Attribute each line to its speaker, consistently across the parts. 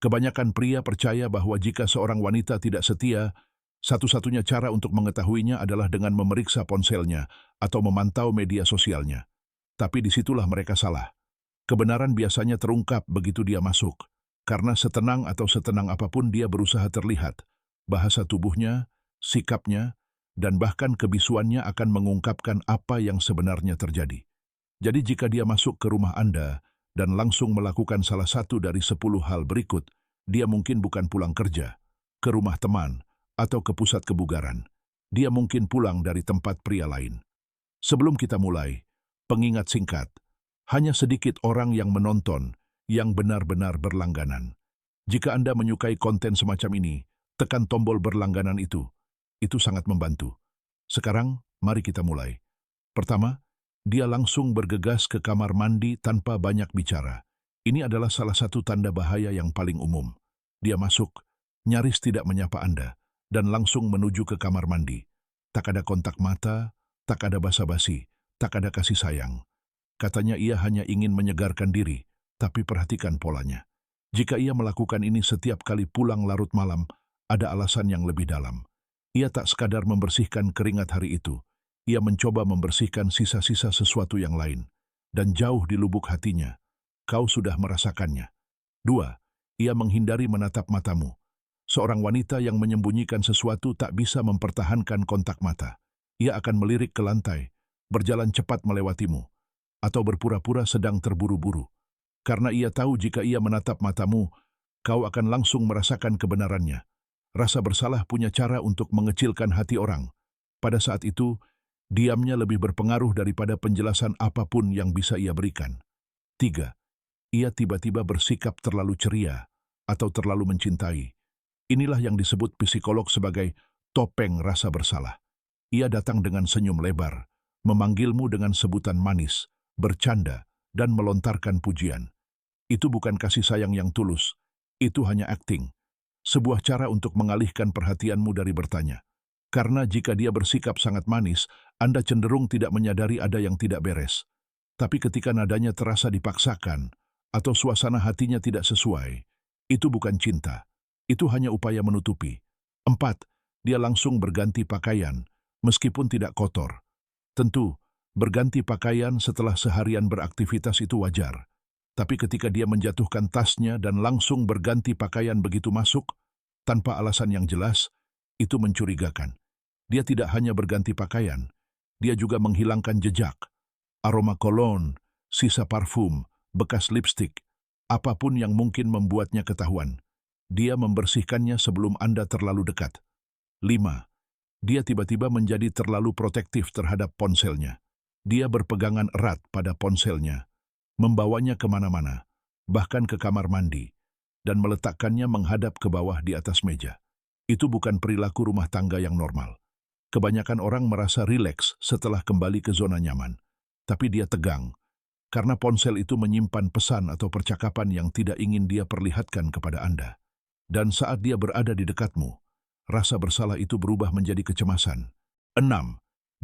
Speaker 1: Kebanyakan pria percaya bahwa jika seorang wanita tidak setia, satu-satunya cara untuk mengetahuinya adalah dengan memeriksa ponselnya atau memantau media sosialnya. Tapi disitulah mereka salah. Kebenaran biasanya terungkap begitu dia masuk, karena setenang apapun dia berusaha terlihat. Bahasa tubuhnya, sikapnya, dan bahkan kebisuannya akan mengungkapkan apa yang sebenarnya terjadi. Jadi jika dia masuk ke rumah Anda dan langsung melakukan salah satu dari 10 hal berikut, dia mungkin bukan pulang kerja, ke rumah teman, atau ke pusat kebugaran. Dia mungkin pulang dari tempat pria lain. Sebelum kita mulai, pengingat singkat, hanya sedikit orang yang menonton yang benar-benar berlangganan. Jika Anda menyukai konten semacam ini, tekan tombol berlangganan itu. Itu sangat membantu. Sekarang, mari kita mulai. Pertama, dia langsung bergegas ke kamar mandi tanpa banyak bicara. Ini adalah salah satu tanda bahaya yang paling umum. Dia masuk, nyaris tidak menyapa Anda, dan langsung menuju ke kamar mandi. Tak ada kontak mata, tak ada basa-basi, tak ada kasih sayang. Katanya ia hanya ingin menyegarkan diri, tapi perhatikan polanya. Jika ia melakukan ini setiap kali pulang larut malam, ada alasan yang lebih dalam. Ia tak sekadar membersihkan keringat hari itu, ia mencoba membersihkan sisa-sisa sesuatu yang lain. Dan jauh di lubuk hatinya, kau sudah merasakannya. 2. Ia menghindari menatap matamu. Seorang wanita yang menyembunyikan sesuatu tak bisa mempertahankan kontak mata. Ia akan melirik ke lantai, berjalan cepat melewatimu, atau berpura-pura sedang terburu-buru. Karena ia tahu jika ia menatap matamu, kau akan langsung merasakan kebenarannya. Rasa bersalah punya cara untuk mengecilkan hati orang. Pada saat itu, diamnya lebih berpengaruh daripada penjelasan apapun yang bisa ia berikan. 3. Ia tiba-tiba bersikap terlalu ceria atau terlalu mencintai. Inilah yang disebut psikolog sebagai topeng rasa bersalah. Ia datang dengan senyum lebar, memanggilmu dengan sebutan manis, bercanda, dan melontarkan pujian. Itu bukan kasih sayang yang tulus, itu hanya acting. Sebuah cara untuk mengalihkan perhatianmu dari bertanya. Karena jika dia bersikap sangat manis, Anda cenderung tidak menyadari ada yang tidak beres. Tapi ketika nadanya terasa dipaksakan, atau suasana hatinya tidak sesuai, itu bukan cinta. Itu hanya upaya menutupi. 4. Dia langsung berganti pakaian, meskipun tidak kotor. Tentu, berganti pakaian setelah seharian beraktivitas itu wajar. Tapi ketika dia menjatuhkan tasnya dan langsung berganti pakaian begitu masuk, tanpa alasan yang jelas, itu mencurigakan. Dia tidak hanya berganti pakaian, dia juga menghilangkan jejak. Aroma kolon, sisa parfum, bekas lipstik, apapun yang mungkin membuatnya ketahuan. Dia membersihkannya sebelum Anda terlalu dekat. 5. Dia tiba-tiba menjadi terlalu protektif terhadap ponselnya. Dia berpegangan erat pada ponselnya, membawanya kemana-mana, bahkan ke kamar mandi, dan meletakkannya menghadap ke bawah di atas meja. Itu bukan perilaku rumah tangga yang normal. Kebanyakan orang merasa rileks setelah kembali ke zona nyaman. Tapi dia tegang, karena ponsel itu menyimpan pesan atau percakapan yang tidak ingin dia perlihatkan kepada Anda. Dan saat dia berada di dekatmu, rasa bersalah itu berubah menjadi kecemasan. 6.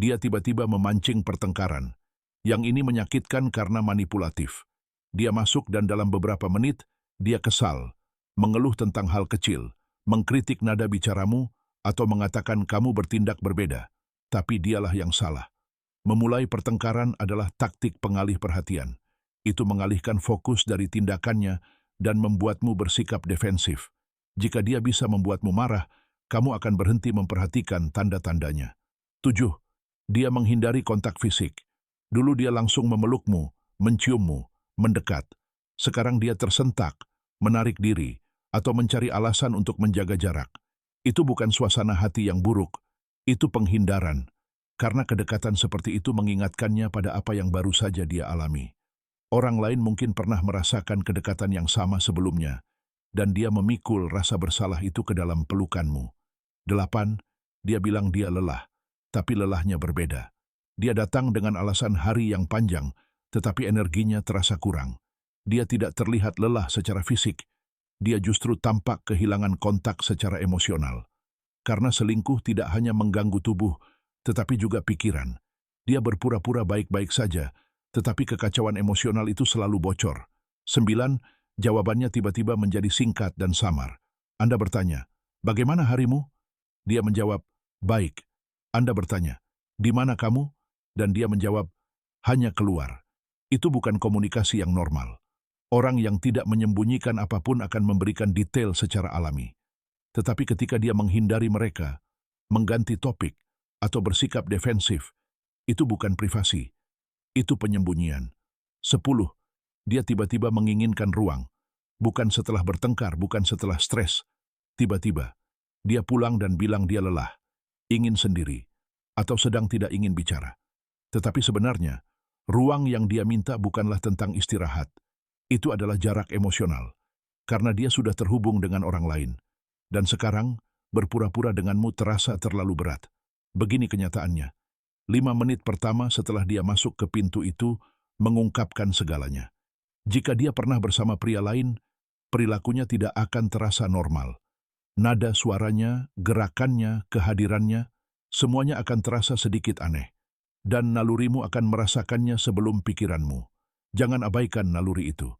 Speaker 1: Dia tiba-tiba memancing pertengkaran. Yang ini menyakitkan karena manipulatif. Dia masuk dan dalam beberapa menit, dia kesal, mengeluh tentang hal kecil, mengkritik nada bicaramu, atau mengatakan kamu bertindak berbeda. Tapi dialah yang salah. Memulai pertengkaran adalah taktik pengalih perhatian. Itu mengalihkan fokus dari tindakannya dan membuatmu bersikap defensif. Jika dia bisa membuatmu marah, kamu akan berhenti memperhatikan tanda-tandanya. 7. Dia menghindari kontak fisik. Dulu dia langsung memelukmu, menciummu, mendekat. Sekarang dia tersentak, menarik diri, atau mencari alasan untuk menjaga jarak. Itu bukan suasana hati yang buruk, itu penghindaran. Karena kedekatan seperti itu mengingatkannya pada apa yang baru saja dia alami. Orang lain mungkin pernah merasakan kedekatan yang sama sebelumnya, dan dia memikul rasa bersalah itu ke dalam pelukanmu. 8. Dia bilang dia lelah, tapi lelahnya berbeda. Dia datang dengan alasan hari yang panjang, tetapi energinya terasa kurang. Dia tidak terlihat lelah secara fisik, dia justru tampak kehilangan kontak secara emosional. Karena selingkuh tidak hanya mengganggu tubuh, tetapi juga pikiran. Dia berpura-pura baik-baik saja, tetapi kekacauan emosional itu selalu bocor. 9. Jawabannya tiba-tiba menjadi singkat dan samar. Anda bertanya, "Bagaimana harimu?" Dia menjawab, "Baik." Anda bertanya, "Di mana kamu?" Dan dia menjawab, "Hanya keluar." Itu bukan komunikasi yang normal. Orang yang tidak menyembunyikan apapun akan memberikan detail secara alami. Tetapi ketika dia menghindari mereka, mengganti topik, atau bersikap defensif, itu bukan privasi, itu penyembunyian. 10. Dia tiba-tiba menginginkan ruang. Bukan setelah bertengkar, bukan setelah stres. Tiba-tiba, dia pulang dan bilang dia lelah, ingin sendiri, atau sedang tidak ingin bicara. Tetapi sebenarnya, ruang yang dia minta bukanlah tentang istirahat. Itu adalah jarak emosional, karena dia sudah terhubung dengan orang lain. Dan sekarang, berpura-pura denganmu terasa terlalu berat. Begini kenyataannya. 5 menit pertama setelah dia masuk ke pintu itu, mengungkapkan segalanya. Jika dia pernah bersama pria lain, perilakunya tidak akan terasa normal. Nada suaranya, gerakannya, kehadirannya, semuanya akan terasa sedikit aneh. Dan nalurimu akan merasakannya sebelum pikiranmu. Jangan abaikan naluri itu.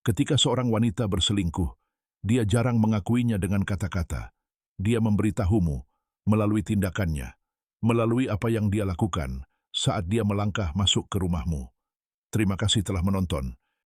Speaker 1: Ketika seorang wanita berselingkuh, dia jarang mengakuinya dengan kata-kata. Dia memberitahumu melalui tindakannya, melalui apa yang dia lakukan saat dia melangkah masuk ke rumahmu. Terima kasih telah menonton.